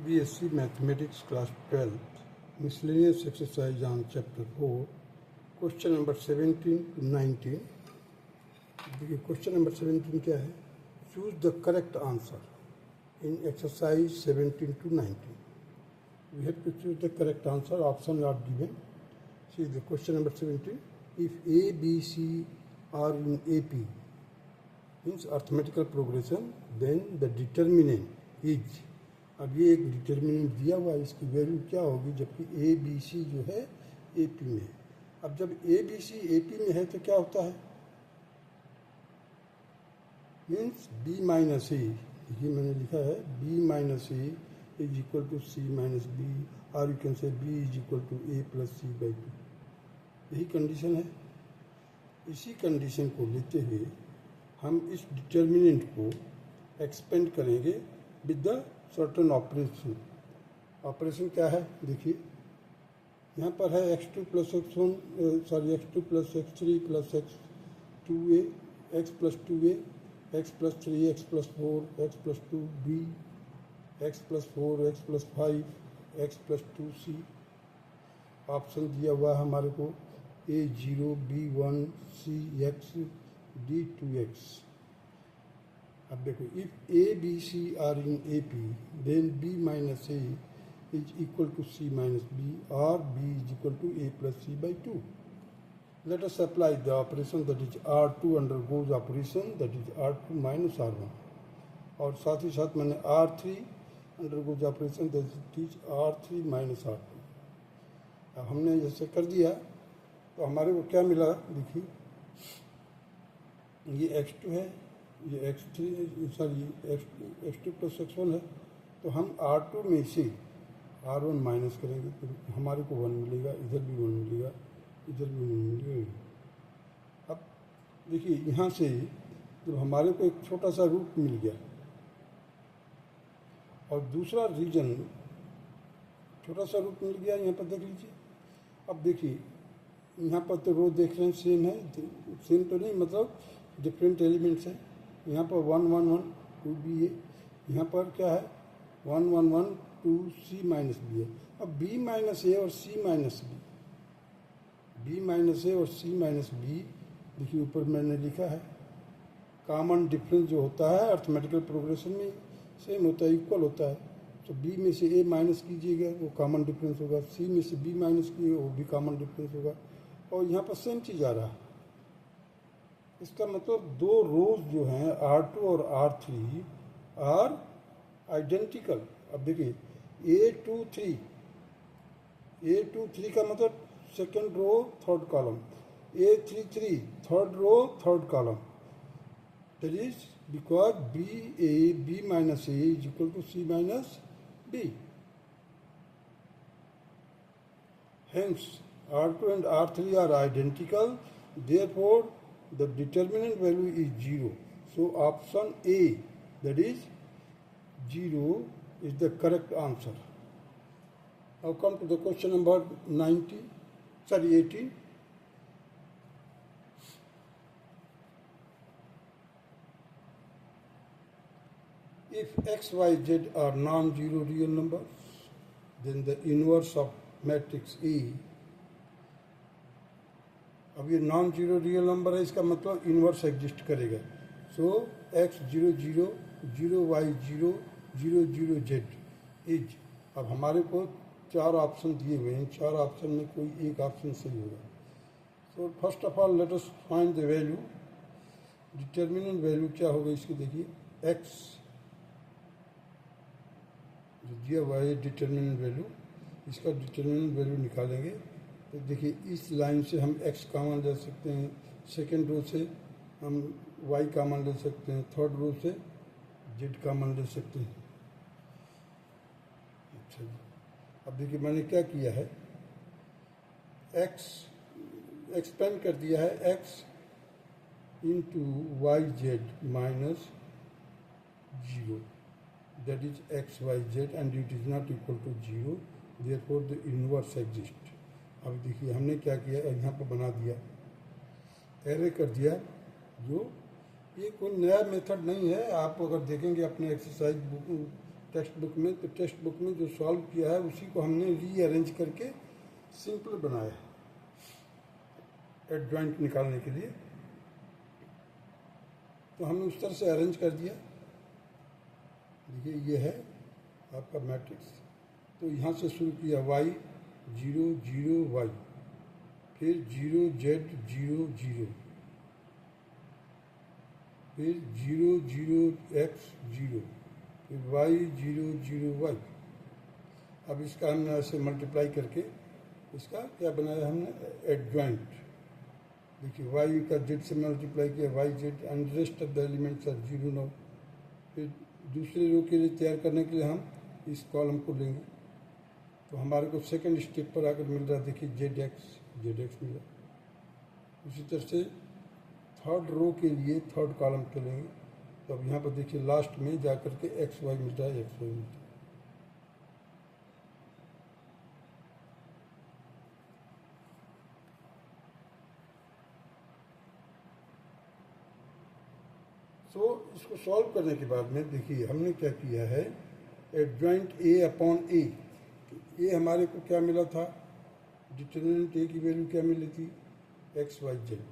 CBSE Mathematics Class 12 Miscellaneous Exercise on Chapter 4 Question number 17 to 19. देखिए question number 17 क्या है? Choose the correct answer in exercise 17 to 19. We have to choose the correct answer. Options are given. See the question number 17. If A, B, C are in AP, means arithmetical progression, then the determinant is. अब ये एक determinant दिया हुआ है, इसकी value क्या होगी जबकि ए बी सी जो है ए पी में है. अब जब ए बी सी ए पी में है तो क्या होता है? मीन्स बी माइनस ए, ये मैंने लिखा है B minus A is equal to C minus B, और you can say B is equal to A plus C by 2. यही कंडीशन है. इसी कंडीशन को लेते हुए हम इस डिटर्मिनेंट को एक्सपेंड करेंगे with the certain operation. Operation क्या है देखिए, यहाँ पर है x2 plus x1 x2 plus x3 plus x2a, x plus 2a, x plus 3, x plus 4, x plus 2b, x plus 4, x plus 5, x plus 2c. Option दिया हुआ है हमारे को a0, b1, cx, d2x. अब देखो, if A B C are in A P then B minus A is equal to C minus B, और B is equal to A plus C by 2. Let us apply the operation that is R2 undergoes operation that is R2 minus R1, और साथ ही साथ मैंने R3 undergoes operation that is R3 minus R2. अब हमने जैसे कर दिया तो हमारे को क्या मिला देखिए, ये x2 है, ये x3 sorry x2 plus x1 है, तो हम R2 में से R1 माइनस करेंगे तो हमारे को 1 मिलेगा, इधर भी 1 मिलेगा, इधर भी 1 मिलेगा. अब देखिए यहाँ से जब हमारे को एक छोटा सा रूट मिल गया और दूसरा रीजन छोटा सा रूट मिल गया, यहाँ पर देख लीजिए. अब देखिए यहाँ पर तो रो देख रहे हैं सेम है, सेम तो नहीं मतलब डिफरेंट एलिमेंट्स हैं. यहाँ पर 1 1 1 2 बी है, यहाँ पर क्या है 1 1 1 2 सी माइनस बी है. अब बी माइनस ए और सी माइनस बी, बी माइनस ए और सी माइनस बी देखिए ऊपर मैंने लिखा है. कॉमन डिफरेंस जो होता है अर्थमेटिकल प्रोग्रेशन में सेम होता है, इक्वल होता है. तो बी में से ए माइनस कीजिएगा वो कॉमन डिफरेंस होगा, सी में से बी माइनस कीजिएगा वो भी कॉमन डिफरेंस होगा, और यहाँ पर सेम चीज़ आ रहा है. इसका मतलब दो रोज जो हैं R2 और R3 आर आइडेंटिकल. अब देखिए A23 का मतलब second row third column, A33 third row third column. That is because B minus A is equal to C minus B. Hence R2 and R3 are identical, therefore the determinant value is 0. So option A, that is 0, is the correct answer. Now come to the question number 18. If x, y, z are non-zero real numbers, then the inverse of matrix A. अब ये non zero real number है, इसका मतलब inverse exist करेगा. सो x 0 0 0 y 0 0 0 z is. अब हमारे को 4 option दिए हुए हैं, 4 ऑप्शन में कोई एक ऑप्शन सही होगा. So first of all let us find the value. Determinant value क्या होगा इसकी देखिए, x जो दिया हुआ है डिटर्मिनेंट वैल्यू, इसका डिटर्मिनेंट वैल्यू निकालेंगे. तो देखिए इस लाइन से हम x कॉमन ले सकते हैं, सेकेंड रो से हम y कॉमन ले सकते हैं, थर्ड रो से z कॉमन ले सकते हैं. अच्छा जी, अब देखिए मैंने क्या किया है, x एक्सपेंड कर दिया है x into Y Z minus 0, that is X Y Z and it is not equal to 0, therefore the inverse exist. अब देखिए हमने क्या किया, यहाँ पर बना दिया, एरे कर दिया. जो ये कोई नया मेथड नहीं है, आप अगर देखेंगे अपने एक्सरसाइज बुक टेक्स्ट बुक में, तो टेक्स्ट बुक में जो सॉल्व किया है उसी को हमने रीअरेंज करके सिंपल बनाया एडजॉइंट निकालने के लिए। तो हमने उस तरह से अरेंज कर दिया। देखिए ये है आपका मैट्रिक्स। तो यहाँ से शुरू किया y 0 0 y, फिर 0 z 0 0, फिर 0 0 x 0, फिर y 0 0 y। अब इसका हमने ऐसे मल्टीप्लाई करके इसका क्या बनाया हमने एडजॉइंट। देखिए y का z से मल्टीप्लाई किया y z and rest of the elements are 0 now. फिर दूसरे रो के लिए तैयार करने के लिए हम इस कॉलम को लेंगे। तो हमारे को सेकंड स्टेप पर आकर मिल रहा है, देखिए जेड एक्स मिला। उसी तरह से थर्ड रो के लिए थर्ड कॉलम चलेंगे। तो अब यहाँ पर देखिए लास्ट में जाकर के एक्स वाई मिलता है, एक्स वाई मिलता है। तो इसको सॉल्व करने के बाद में देखिए हमने क्या किया है, एडजॉइंट ए अपॉन ए। ये हमारे को क्या मिला था, डिटरमिनेंट ए की वैल्यू क्या मिली थी, एक्स वाई जेड।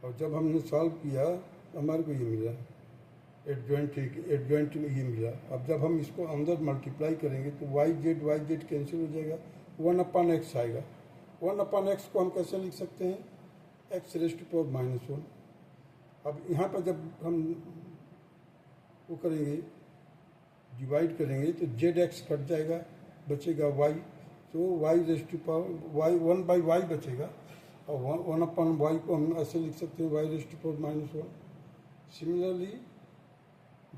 और जब हमने सॉल्व किया हमारे को ये मिला एडजॉइंट में ये मिला। अब जब हम इसको अंदर मल्टीप्लाई करेंगे तो वाई जेड कैंसिल हो जाएगा, 1/x आएगा। 1/x को हम कैसे लिख सकते हैं, x⁻⁻1। अब यहाँ पर जब हम वो करेंगे डिवाइड करेंगे तो जेड कट जाएगा, बचेगा y। तो y 1/y बचेगा, और 1/y को हम ऐसे लिख सकते हैं y⁻⁻1। सिमिलरली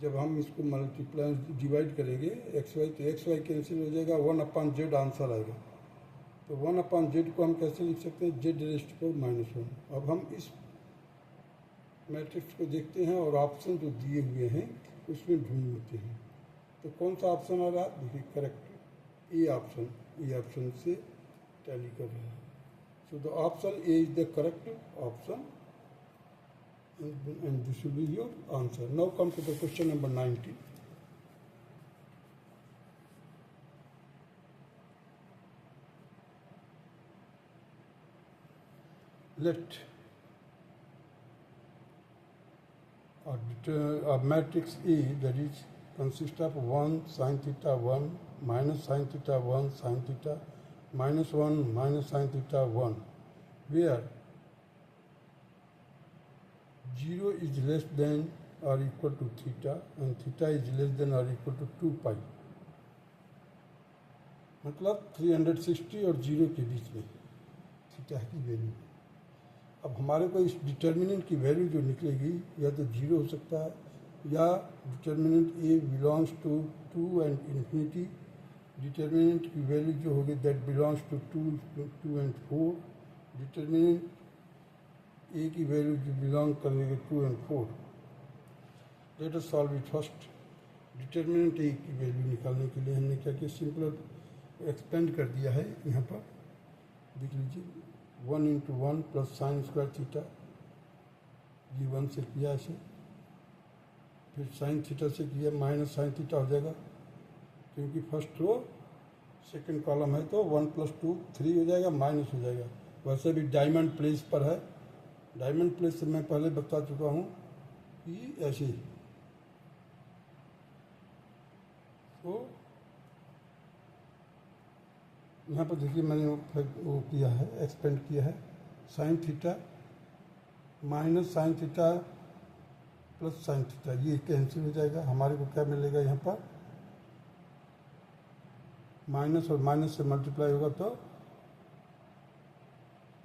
जब हम इसको मल्टीप्लाई डिवाइड करेंगे एक्स वाई, तो एक्स वाई कैंसिल हो जाएगा, 1/z आंसर आएगा। तो 1/z को हम कैसे लिख सकते हैं, z⁻⁻1। अब हम इस मैट्रिक्स को देखते हैं और ऑप्शन जो दिए हुए हैं उसमें ढूंढते हैं। तो कौन सा ऑप्शन आ रहा है, देखिए करेक्ट ए ऑप्शन से टैली कर रहा है। So the option A is the correct option and this will be your answer. Now come to the question number 90. Let a matrix A that is consists of 1 sin theta 1 minus sin theta 1 sin theta minus 1 minus sin theta 1, where 0 is less than or equal to theta and theta is less than or equal to 2 pi। मतलब 360 और 0 के बीच में theta की value. अब हमारे को इस determinant की वैल्यू जो निकलेगी या तो 0 हो सकता है, या determinant A belongs to 2 and infinity. Determinant की वैल्यू जो होगी that belongs to 2 and 4। Determinant A की वैल्यू जो बिलोंग करेंगे 2 and 4। Let us solve it first. Determinant A की वैल्यू निकालने के लिए हमने क्या किया, सिंपल एक्सपेंड कर दिया है। यहाँ पर देख लीजिए 1 × 1 प्लस साइन स्क्वायर थीटा, ये 1 से किया ऐसे, फिर साइन थीटा से किया माइनस साइन थीटा हो जाएगा, क्योंकि फर्स्ट रो सेकंड कॉलम है तो 1 + 2 3 हो जाएगा, माइनस हो जाएगा। वैसे भी डायमंड प्लेस पर है, डायमंड प्लेस से मैं पहले बता चुका हूँ कि ऐसे ही। तो यहाँ पर देखिए मैंने वो किया है, एक्सपेंड किया है, sine theta minus sine theta plus sine theta, ये कैंसिल हो जाएगा। हमारे को क्या मिलेगा, यहाँ पर माइनस और माइनस से मल्टीप्लाई होगा तो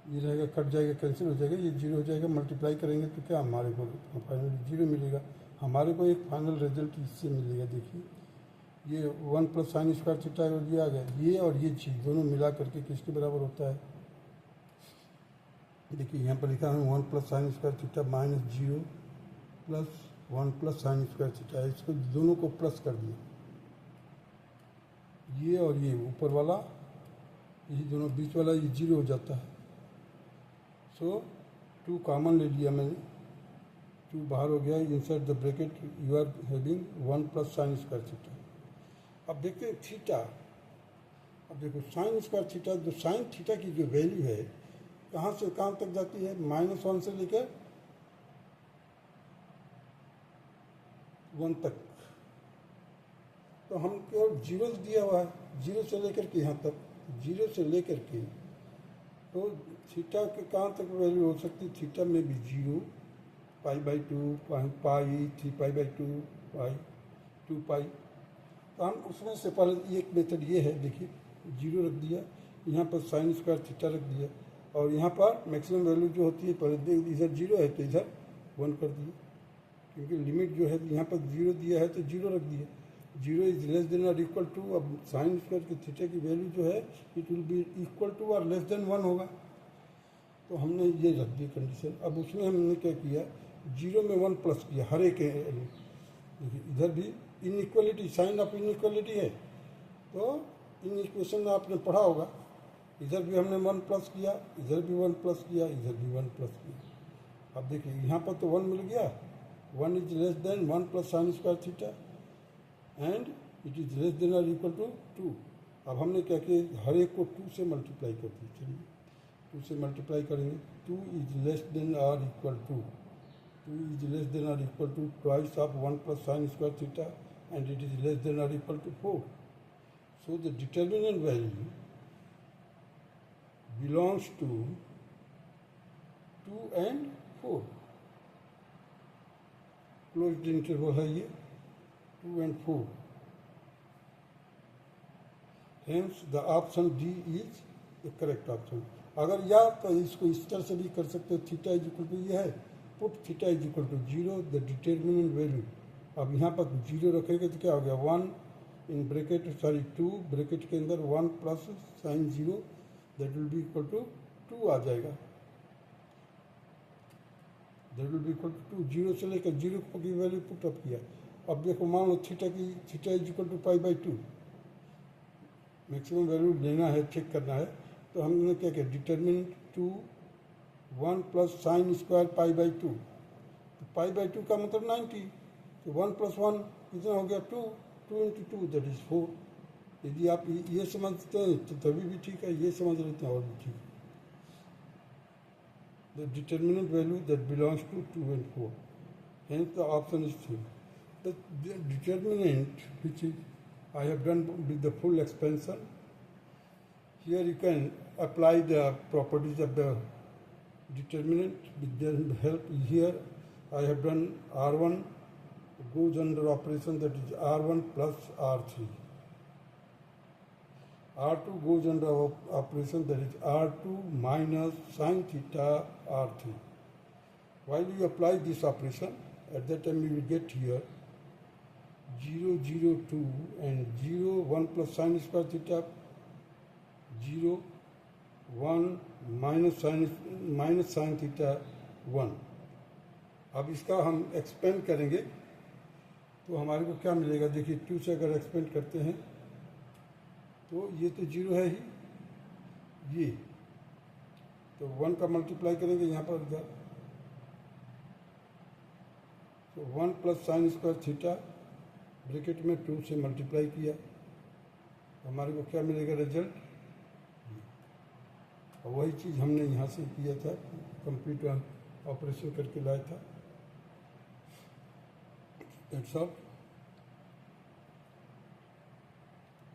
ये रहेगा, कट जाएगा, कैंसिल हो जाएगा, ये 0 हो जाएगा। मल्टीप्लाई करेंगे तो क्या हमारे को फाइनली 0 मिलेगा। हमारे को एक फाइनल रिजल्ट इससे मिलेगा। देखिए ये 1 + साइन स्क्वायर थीटा ये आ गया, ये और ये चीज़ दोनों मिला करके किसके बराबर होता है, देखिए यहाँ पर लिखा है 1 + sine square theta minus 0 plus 1 + sine square theta. इसको दोनों को प्लस कर दिया, ये और ये ऊपर वाला, ये दोनों बीच वाला ये 0 हो जाता है। सो 2 कॉमन ले लिया मैंने, 2 बाहर हो गया, inside the bracket you are having 1 + sine square theta. अब देखते हैं थीटा। अब देखो साइन स्क्वायर थीटा, जो साइन थीटा की जो वैल्यू है कहाँ से कहाँ तक जाती है, -1 से लेकर 1 तक। तो हम केवल जीरो दिया हुआ है, जीरो से लेकर के यहाँ तक, जीरो से लेकर के, तो थीटा के कहाँ तक वैल्यू हो सकती है, थीटा में भी 0, π/2, पाई, 3π/2, पाई, 2π। तो हम उसमें से पहले एक मेथड ये है, देखिए 0 रख दिया, यहाँ पर साइन स्क्वायर थीटा रख दिया, और यहाँ पर मैक्सिमम वैल्यू जो होती है पहले इधर 0 है तो इधर 1 कर दिया, क्योंकि लिमिट जो है यहाँ पर 0 दिया है तो 0 रख दिया। 0 इज लेस देन और इक्वल टू, अब साइन स्क्वायर की थीटा की वैल्यू जो है it will be equal to और लेस देन 1 होगा। तो हमने ये रख दी कंडीशन। अब उसमें हमने क्या किया, 0 में 1 प्लस किया हर एक, देखिए इधर भी इनइक्वलिटी, साइन ऑफ इनइक्वलिटी है, तो इन इक्वेशन में आपने पढ़ा होगा, इधर भी हमने 1 प्लस किया, इधर भी 1 प्लस किया, इधर भी 1 प्लस किया। अब देखिए यहाँ पर तो 1 मिल गया, 1 is less than 1 plus sine square theta and it is less than और इक्वल टू 2। अब हमने क्या किया, हर एक को 2 से मल्टीप्लाई कर दी। चलिए 2 से मल्टीप्लाई करेंगे, 2 इज लेस देन और equal to, 2 is less than और equal to twice of 1 plus sine square theta and it is less than और equal to 4। So the determinant value belongs to 2 and 4। Closed interval है ये 2 and 4। Hence the option D is the correct option। अगर या तो इसको इस तरह से भी कर सकते हो, थीटा इज इक्वल टू ये है, put theta is equal to 0 the determinant value. अब यहाँ पर 0 रखेंगे तो क्या हो गया, 1 इन ब्रैकेट, सॉरी 2 ब्रैकेट के अंदर 1 plus sine 0 that will be equal to 2 आ जाएगा, that will be equal to 2। 0 से लेकर 0 की वैल्यू पुट अप किया। अब देखो मान लो theta is equal to π/2, maximum value लेना है, चेक करना है, तो हमने क्या किया, डिटरमिनेंट 2 1 प्लस साइन स्क्वायर π/2, तो π/2 का मतलब 90, तो 1 प्लस 1 कितना हो गया 2, 2 इंटू 2 दैट इज 4। यदि आप ये समझते हैं तो तभी भी ठीक है, ये समझ लेते हैं और भी ठीक है। The determinant value that belongs to 2 and 4. Hence the option is 3. The determinant which is I have done with the full expansion. Here you can apply the properties of the determinant with their help. Here I have done R1 goes under operation, that is R1 plus R3. R2 goes under operation, that is R2 minus sin theta R3. While you apply this operation, at that time you will get here 0, 0, 2 and 0, 1 plus sin square theta, 0, 1 minus sin theta 1। अब इसका हम expand करेंगे तो हमारे को क्या मिलेगा, देखिए 2 से अगर एक्सपेंड करते हैं तो ये तो 0 है ही, ये तो 1 का मल्टीप्लाई करेंगे यहाँ पर इधर, तो 1 plus sine square theta bracket में 2 से मल्टीप्लाई किया, हमारे को क्या मिलेगा रिजल्ट, और वही चीज़ हमने यहाँ से किया था, कंप्यूटर ऑपरेशन करके लाया था। That's all.